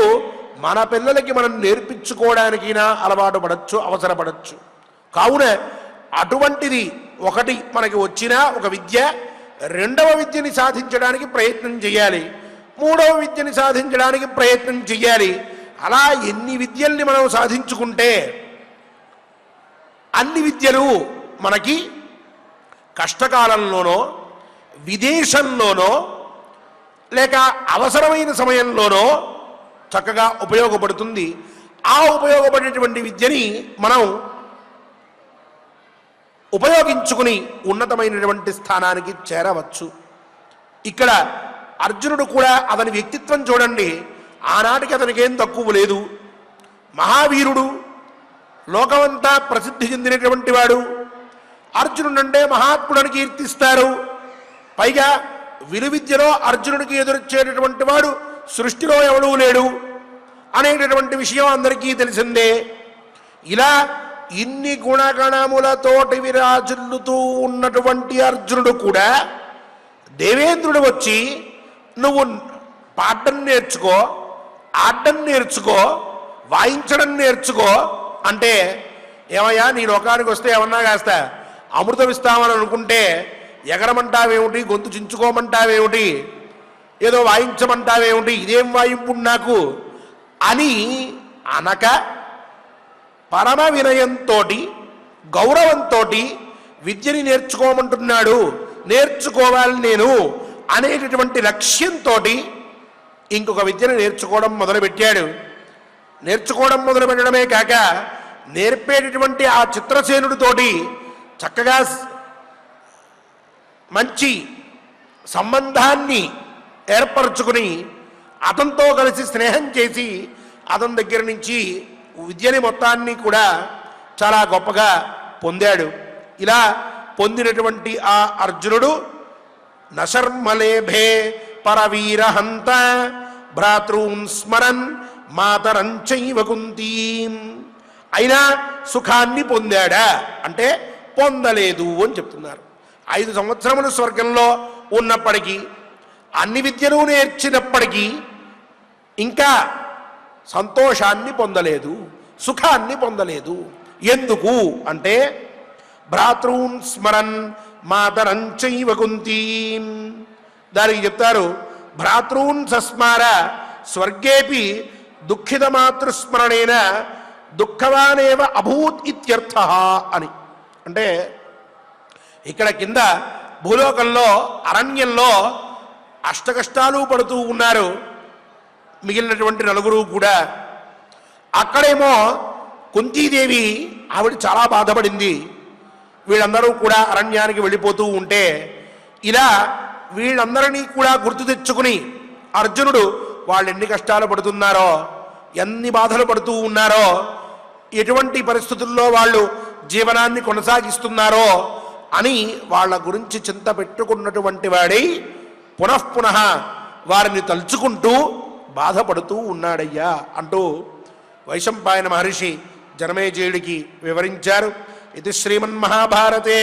మన పిల్లలకి మనం నేర్పించుకోవడానికైనా అలవాటు పడవచ్చు, అవసరపడవచ్చు. కావున అటువంటిది ఒకటి మనకి వచ్చిన ఒక విద్య, రెండవ విద్యని సాధించడానికి ప్రయత్నం చేయాలి, మూడవ విద్యని సాధించడానికి ప్రయత్నం చేయాలి. అలా ఎన్ని విద్యల్ని మనం సాధించుకుంటే అన్ని విద్యలు మనకి కష్టకాలంలోనో విదేశంలోనో లేక అవసరమైన సమయంలోనో చక్కగా ఉపయోగపడుతుంది. ఆ ఉపయోగపడేటువంటి విద్యని మనం ఉపయోగించుకుని ఉన్నతమైనటువంటి స్థానానికి చేరవచ్చు. ఇక్కడ అర్జునుడు కూడా అతని వ్యక్తిత్వం చూడండి. ఆనాటికి అతనికి ఏం తక్కువ లేదు. మహావీరుడు, లోకమంతా ప్రసిద్ధి చెందినటువంటి వాడు. అర్జునుడంటే మహాత్ముడని కీర్తిస్తారు. పైగా విలువిద్యలో అర్జునుడికి ఎదురొచ్చేటటువంటి వాడు సృష్టిలో ఎవడూ లేడు అనేటటువంటి విషయం అందరికీ తెలిసిందే. ఇలా ఇన్ని గుణగణములతోటి విరాజిల్లుతూ ఉన్నటువంటి అర్జునుడు కూడా దేవేంద్రుడు వచ్చి నువ్వు పాడడం నేర్చుకో, ఆడడం నేర్చుకో, వాయించడం నేర్చుకో అంటే, ఏమయ్యా నీ లోకానికి వస్తే ఏమన్నా కాస్త అమృతం ఇస్తామని అనుకుంటే ఎగరమంటావేమిటి, గొంతు చించుకోమంటావేమిటి, ఏదో వాయించమంటావేమిటి, ఇదేం వాయింపు నాకు అని అనక పరమ వినయంతో గౌరవంతో విద్యని నేర్చుకోమంటున్నాడు, నేర్చుకోవాలి నేను అనేటటువంటి లక్ష్యంతో ఇంకొక విద్యను నేర్చుకోవడం మొదలుపెట్టాడు. నేర్చుకోవడం మొదలుపెట్టడమే కాక నేర్పేటటువంటి ఆ చిత్రసేనుడితోటి చక్కగా మంచి సంబంధాన్ని ఏర్పరచుకుని అతనితో కలిసి స్నేహం చేసి అతని దగ్గర నుంచి విద్యని మొత్తాన్ని కూడా చాలా గొప్పగా పొందాడు. ఇలా పొందినటువంటి ఆ అర్జునుడు నశర్మలేభే పరవీరహంత భ్రాతృన్ స్మరన్ మాతరంచైవ కుంతీం. అయినా సుఖాన్ని పొందాడా అంటే పొందలేదు అని చెప్తున్నారు. 5 సంవత్సరములు స్వర్గంలో ఉన్నప్పటికీ, అన్ని విద్యలు నేర్చినప్పటికీ ఇంకా సంతోషాన్ని పొందలేదు, సుఖాన్ని పొందలేదు. ఎందుకు అంటే భ్రాతృన్ స్మరన్ మాతరంచైవ కుంతీం. దానికి చెప్తారు భ్రాతృన్ సస్మార స్వర్గేపి దుఃఖిత మాతృస్మరణేన దుఃఖవానేవ అభూత్ ఇత్యర్థ అని. అంటే ఇక్కడ కింద భూలోకంలో అరణ్యంలో అష్టకష్టాలు పడుతూ ఉన్నారు మిగిలినటువంటి నలుగురు కూడా. అక్కడేమో కుంతీదేవి ఆవిడ చాలా బాధపడింది. వీళ్ళందరూ కూడా అరణ్యానికి వెళ్ళిపోతూ ఉంటే ఇలా వీళ్ళందరినీ కూడా గుర్తు తెచ్చుకుని అర్జునుడు వాళ్ళు ఎన్ని కష్టాలు పడుతున్నారో, ఎన్ని బాధలు పడుతూ ఉన్నారో, ఎటువంటి పరిస్థితుల్లో వాళ్ళు జీవనాన్ని కొనసాగిస్తున్నారో అని వాళ్ళ గురించి చింత పెట్టుకున్నటువంటి వాడై పునఃపునః వారిని తలుచుకుంటూ బాధపడుతూ ఉన్నాడయ్యా అంటూ వైశంపాయన మహర్షి జనమేజయుడికి వివరించారు. ఇది శ్రీమన్మహాభారతే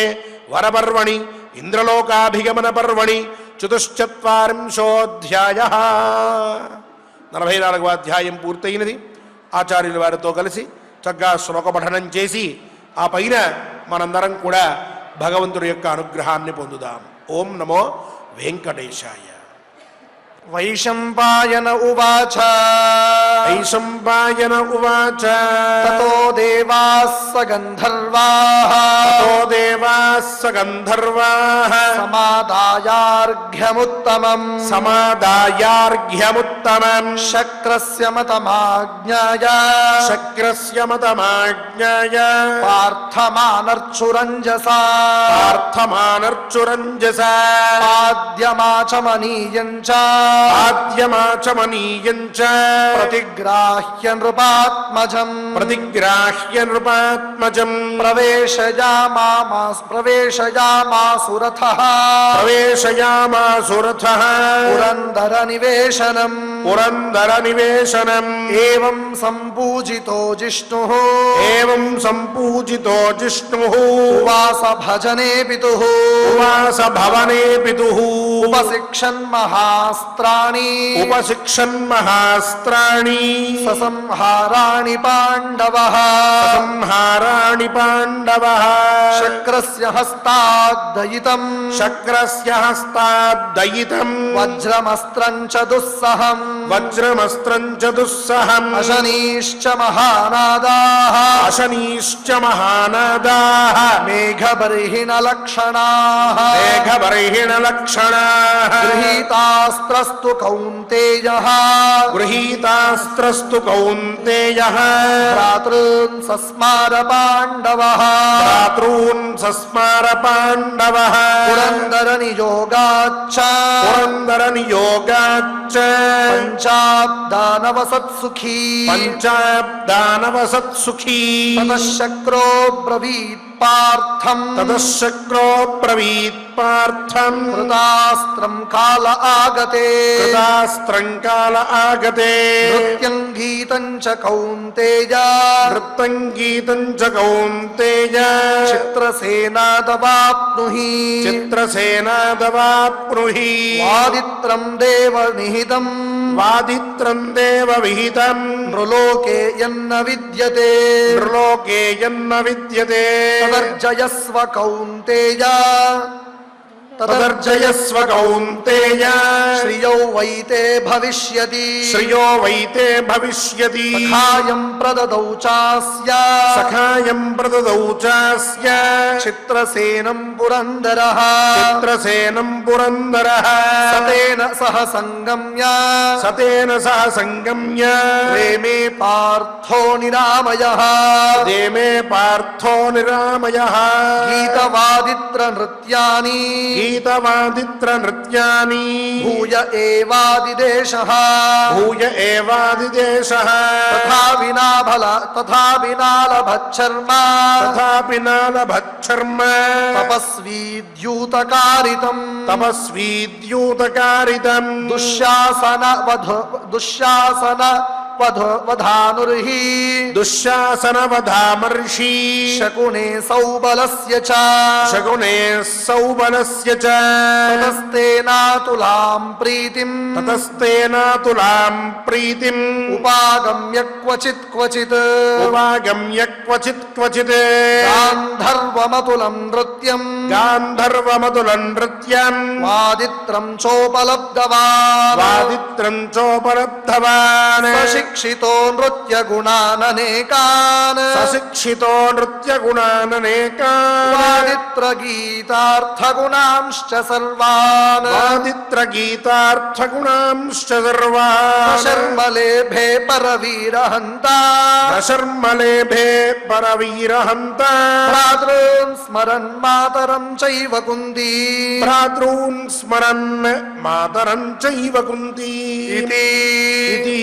వరపర్వణి ఇంద్రలోకాభిగమన పర్వణి 44వ అధ్యాయం పూర్తయినది. ఆచార్యుల వారితో కలిసి చక్కగా శ్లోక పఠనం చేసి ఆ పైన మనందరం కూడా భగవంతుడి యొక్క అనుగ్రహాన్ని పొందుదాం. ఓం నమో వెంకటేశాయ. వైశంపాయన ఉవాచ వైశంపాయన ఉవాచ తతో దేవాస్స గంధర్వాః సమాదాయార్ఘ్యముత్తమం శక్రస్య మతమాజ్ఞాయ పార్థమానర్చురంజసా పాద్యమాచమనీయంచ ప్రతిగ్రాహ్య నృపాత్మజం ప్రవేశయామాసురథః పురందర నివేశనం ఏవం సంపూజితో జిష్ణుః ఉవాస భజనే పితుః ఉపశిక్షన్ మహాస్త్రాణి ససంహారాణి పాండవః శక్రస్య హస్తాద్దయితం వజ్రమస్త్రం చ దుస్సహం అశనీశ్చ మహానాదాః మేఘబర్హిణ లక్షణాః గృహీతాస్త్రస్తు కౌంతేయః భ్రాతॄన్ సస్మార పాండవః పురందర నియోగాచ్చ పంచాబ్దానవసత్సుఖీ తతశ్శక్రో బ్రవీత్ పార్థం కృతాస్త్రం కాల ఆగతే నృత్యం గీతం చ కౌంతేయ చిత్రసేనాదవాప్నుహి వాదిత్రం దేవ విహితం నృలోకే యన్న విద్యతే తదర్జయస్వ కౌంతేయ శ్రియౌ వైతే భవిష్యతి సఖాయం ప్రదదౌ చాస్య చిత్రసేనం పురందరః సతేన సహ సంగమ్య రేమే పార్థో నిరామయః గీతవాదిత్ర నృత్యాని गीतवादित्र नृत्यानि भूय एवादिदेशः भूय एवादिदेशः तथा विनालभच्छर्म तथापि न लभच्छर्म तपस्वीद्यूतकारितम् तपस्वीद्यूतकारितम् वधानुर्हि दुःशासनवधामर्षि शकुने सौबलस्य च शकुने सौबलस्य च ततस्तेनातुलाम् प्रीतिम् उपागम्य क्वचित् उपागम्य क्वचित् गान्धर्वमतुलम् नृत्यम् वादित्रम् चोपलब्धवान् सशिक्षितो नृत्यगुणाननेकान् वादित्रगीतार्थगुणांश्च सर्वान् शर्मलेभे परवीरहन्ता भ्रातॄन् स्मरन् मातरं चैव कुन्ती इति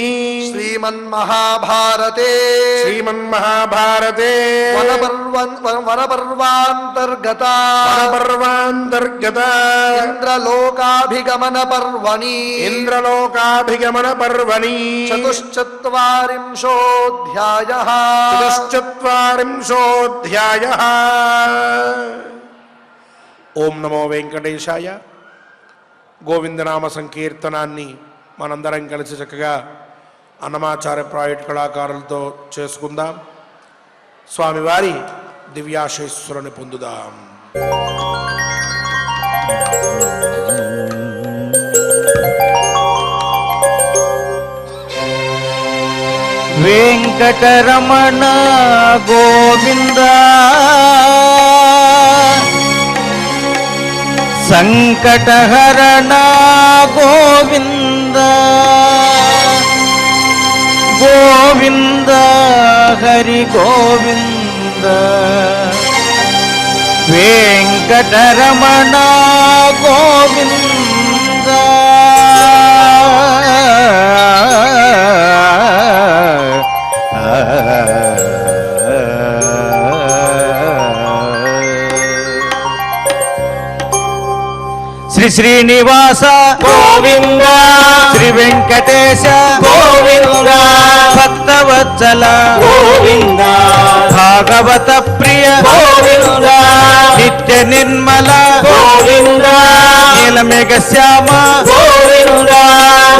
श्रीमन्महाभारते वनपर्वान्तर्गता इंद्रलोकाभिगमन पर्वणि चतुश्चत्वारिंशोऽध्यायः ఓం నమో వెంకటేశాయ. గోవిందనామ సంకీర్తనాన్ని మనందరం కలిసి చక్కగా అన్నమాచార్య ప్రైవేట్ కళాకారులతో చేసుకుందాం. స్వామివారి దివ్యాశీస్సులను పొందుదాం. వెంకటరమణ గోవింద సంకటహరణ గోవింద గోవింద హరి గోవింద వెంకటరమణ గోవింద శ్రీ శ్రీనివాస గోవింద శ్రీ వెంకటేశ గోవింద భక్తవత్సల గోవింద భాగవత ప్రియ గోవింద నిత్య నిర్మల గోవింద నీలమేఘ శ్యామ గోవింద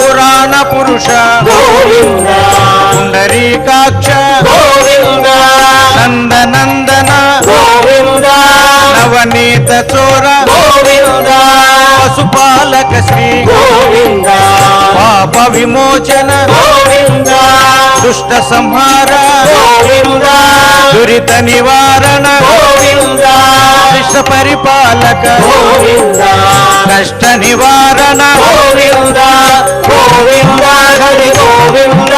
పురాణ పురుష గోవింద పుండరీకాక్ష గోవింద నందనందన గోవింద నవనీత చోర గోవింద పశుపాలక శ్రీ గోవింద పాప విమోచన గోవింద దుష్ట సంహార గోవింద దురిత నివారణ గోవింద విశ్వ పరిపాలక గోవింద కష్ట నివారణ గోవింద గోవింద హరి గోవింద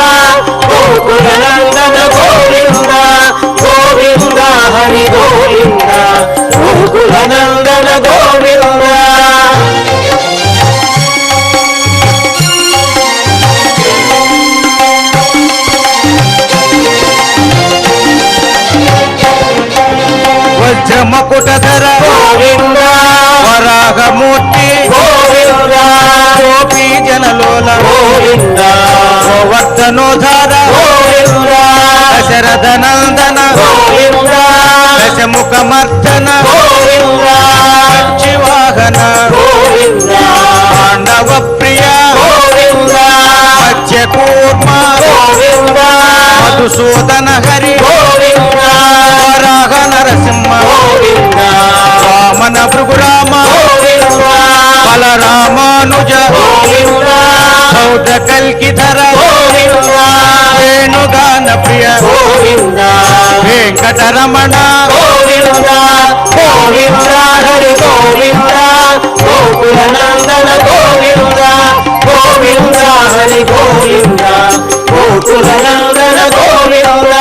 గోకులనందన గోవింద గోవింద హరి గోవింద గోకులనందన గోవింద వజ్రమకుటధర గోవింద వరాహమూర్తి గోవింద గోపీ జనలోల గోవింద గోవర్ధనోధార గోవింద దశరథ నందన గోవింద దశముఖమర్దన గోవింద పక్షివాహన గోవింద పాండవ ప్రియ గోవింద మత్స్యకూర్మ గోవింద మధుసూదన హరి గోవింద వరాహ నరసింహ గోవింద వామన భృగురామ గోవింద బలరామానుజ గోవింద బౌద్ధ కల్కిధర గోవింద వేణుగాన ప్రియ గోవింద వెంకటరమణ గోవింద గోవింద హరి గోవింద గోకులనందన గోవింద గోవింద హరి గోవింద గోకులనందన గోవింద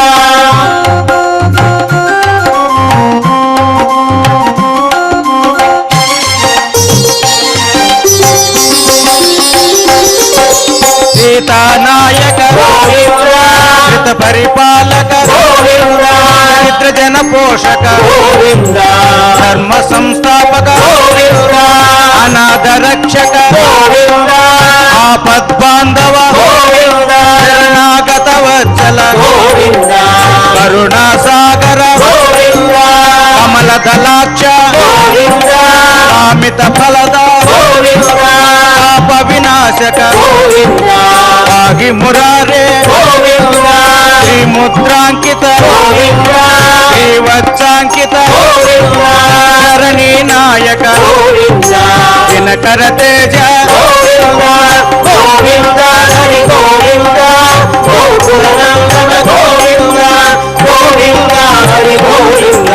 పోషక గోవింద ధర్మ సంస్థాపక గోవింద అనాథ రక్షక గోవింద ఆపద్బాంధవ గోవింద శరణాగత వత్సల గోవింద కరుణా సాగర గోవింద కమల దళాక్ష గోవింద కామిత ఫలద గోవింద పాప వినాశక గోవింద ఆగి మురారే గోవింద శ్రీముద్రాంకిత గోవింద శ్రీవత్సాంకిత గోవింద ధరణి నాయక గోవింద దినకర తేజ గోవింద గోవింద హరి గోవింద గోకులనందన గోవింద గోవింద హరి గోవింద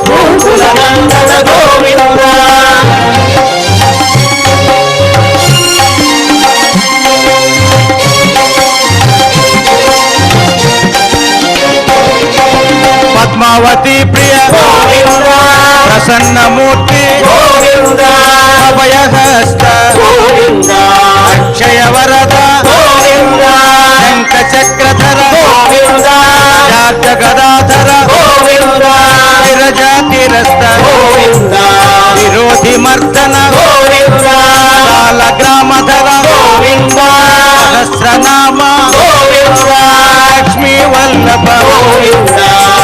గోకులనందన గోవింద పద్మావతి ప్రియ గోవింద ప్రసన్నమూర్తి గోవింద అభయహస్త గోవింద అక్షయ వరద గోవింద శంఖ చక్రధర గోవింద జాత గదాధర గోవింద విరజాతిరస్త గోవింద విరోధి మర్దన గోవింద కాల గ్రామధర గోవింద సహస్రనామ గోవింద లక్ష్మీ వల్లభ గోవింద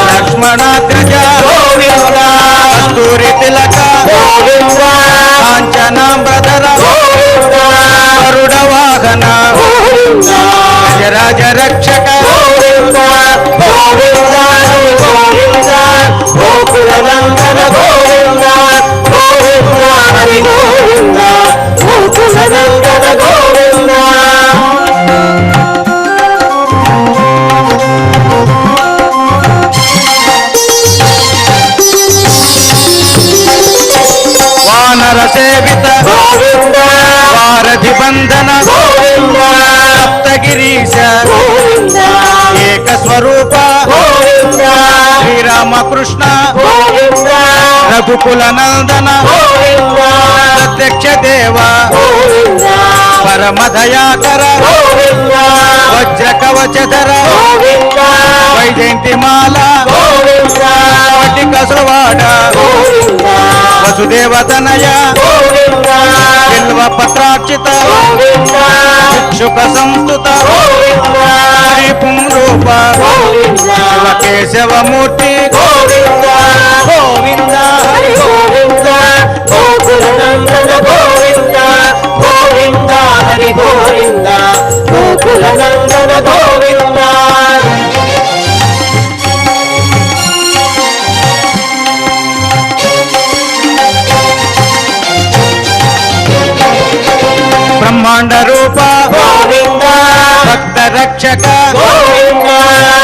లక్ష్మణాద్రిజ గోవింద కస్తూరి తిలక గోవింద కాంచనాంబరధర గోవింద గరుడ వాహన గోవింద గజరాజ రక్షక గోవింద గోవింద హరి గోవింద గోకులనందన గోవింద గోవింద హరి గోవింద గోకులనందన గోవింద వానర సేవిత గోవింద వారధి బంధన గోవింద సప్తగిరీశ గోవింద ఏక స్వరూప గోవింద శ్రీరామకృష్ణ గోవింద రఘుకుల నందన గోవింద ప్రత్యక్ష దేవ గోవింద పరమ దయాకర గోవింద వజ్ర కవచధర గోవింద వైజయంతి మాల గోవింద వటిక సువాడ గోవింద వసుదేవతనయ గోవింద బిల్వ పత్రాక్షిత గోవింద శుక సంస్థుత గోవింద శ్రీ పుంరూప గోవింద శివ కేశవమూర్తి గోవింద గోవింద హరి గోవింద గోకులనందన గోవింద గోవింద హరి గోవింద గోకులనందన గోవింద బ్రహ్మాండ రూప గోవింద భక్త రక్షక గోవింద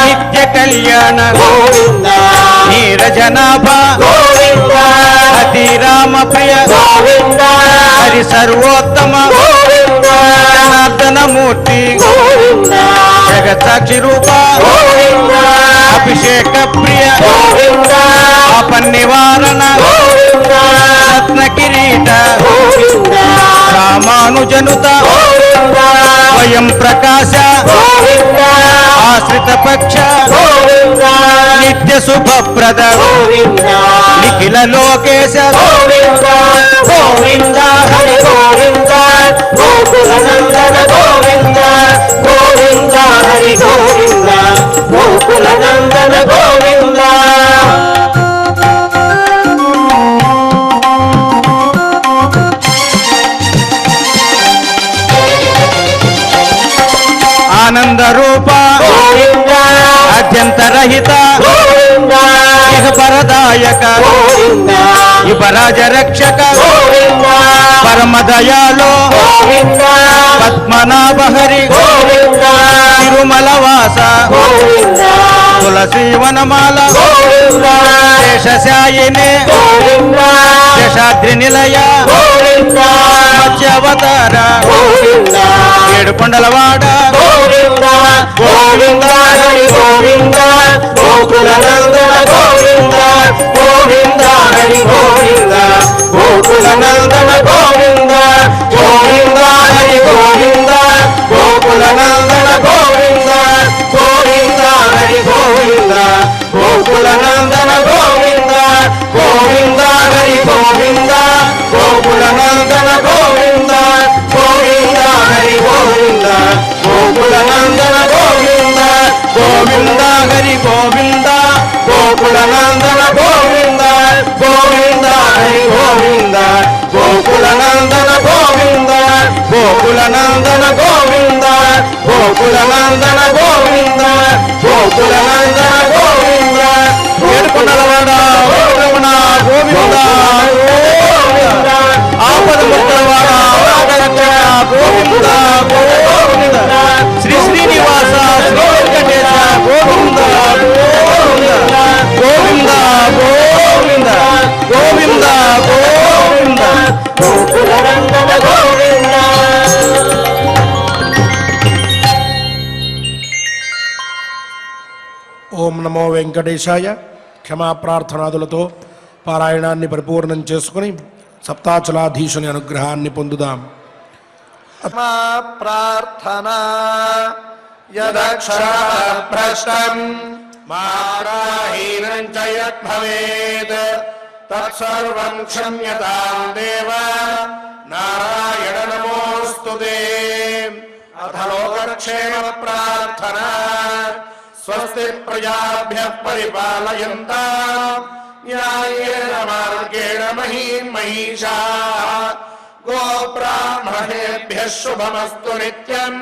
నిత్య కళ్యాణ గోవింద నీరజనాభ గోవింద అతి రామ ప్రియ గోవింద హరి సర్వోత్తమ గోవింద జనార్దన మూర్తి గోవింద జగత్సాక్షి రూప గోవింద అభిషేక ప్రియ గోవింద పాప నివారణ గోవింద రత్న కిరీట గోవింద రామానుజనుత గోవింద స్వయం ప్రకాశ గోవింద ఆశ్రిత పక్ష గోవింద నిత్య శుభప్రద గోవింద నిఖిల లోకేశ గోవింద గోవింద హరి గోవింద గోకులనందన గోవింద గోవింద హరి గోవింద గోకులనందన గోవింద ఆనంద రూప గోవింద అత్యంతరహిత గోవింద ఇహ పరదాయక గోవింద యువరాజ రక్షక గోవింద పరమ దయాలో గోవింద పద్మనాభ హరి గోవింద తిరుమల వాస గోవింద తులసి వనమాల గోవింద శేషశాయినే గోవింద శేషాద్రి నిలయ గోవింద మత్స్యావతార గోవింద ఏడు కొండలవాడ గోవింద గోవింద హరి గోవింద గోకులనందన గోవింద గోవింద హరి గోవింద గోకులనందన గోవింద గోవింద హరి గోవింద గోకులనందన గోవింద గోవింద హరి గోవింద గోకులనందన గోవింద నందన గోవింద గోకుల నందన గోవింద గోకుల నందన గోవింద గోకుల నందన గోవింద ఏడుకొండలవాడ వెంకటరమణ గోవింద గోవింద ఆపద ముక్కలవాడ వెంకటరమణ గోవింద గోవింద శ్రీ శ్రీనివాస శ్రీ వెంకటేశ గోవింద గోవింద గోవింద గోవింద గోవింద గోవింద గోకుల నందన గోవింద ఓం నమో వెంకటేశాయ. క్షమా ప్రార్థనాదులతో పారాయణాన్ని పరిపూర్ణం చేసుకుని సప్తాచలాధీశుని అనుగ్రహాన్ని పొందుదాం. మా ప్రార్థనా యదక్షరాభ్రష్టం మాత్రాహీనం చ యద్భవేత్ తత్సర్వం క్షమ్యతాం దేవ నారాయణ నమోస్తుతే. అథ లోకక్షేమ ప్రార్థనా. స్వస్తి ప్రజాభ్యః పరిపాలయంతాం న్యాయేన మార్గేణ మహీం మహిషాః. గోబ్రాహ్మణేభ్యः శుభమస్తు నిత్యం.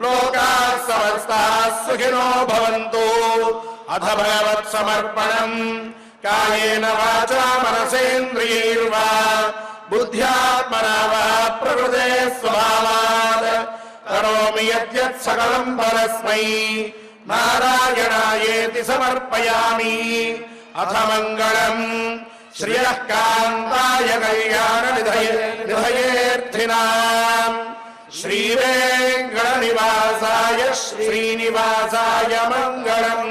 లోకాः సమస్తాः సుఖినో భవంతు. అథ భగవత్ సమర్పణం. కాయేన వాచా మనసేంద్రియైర్వా బుద్ధ్యాత్మనా వా ప్రకృతే స్వభావాత్ కరోమి యద్యత్ సకలం పరస్మై నారాయణాయేతి సమర్పయామి. అథ మంగళం శ్రియః కాంతాయ కళ్యాణ నిధయేర్థినాం శ్రీవేంకట నివాసాయ శ్రీనివాసాయ మంగళం.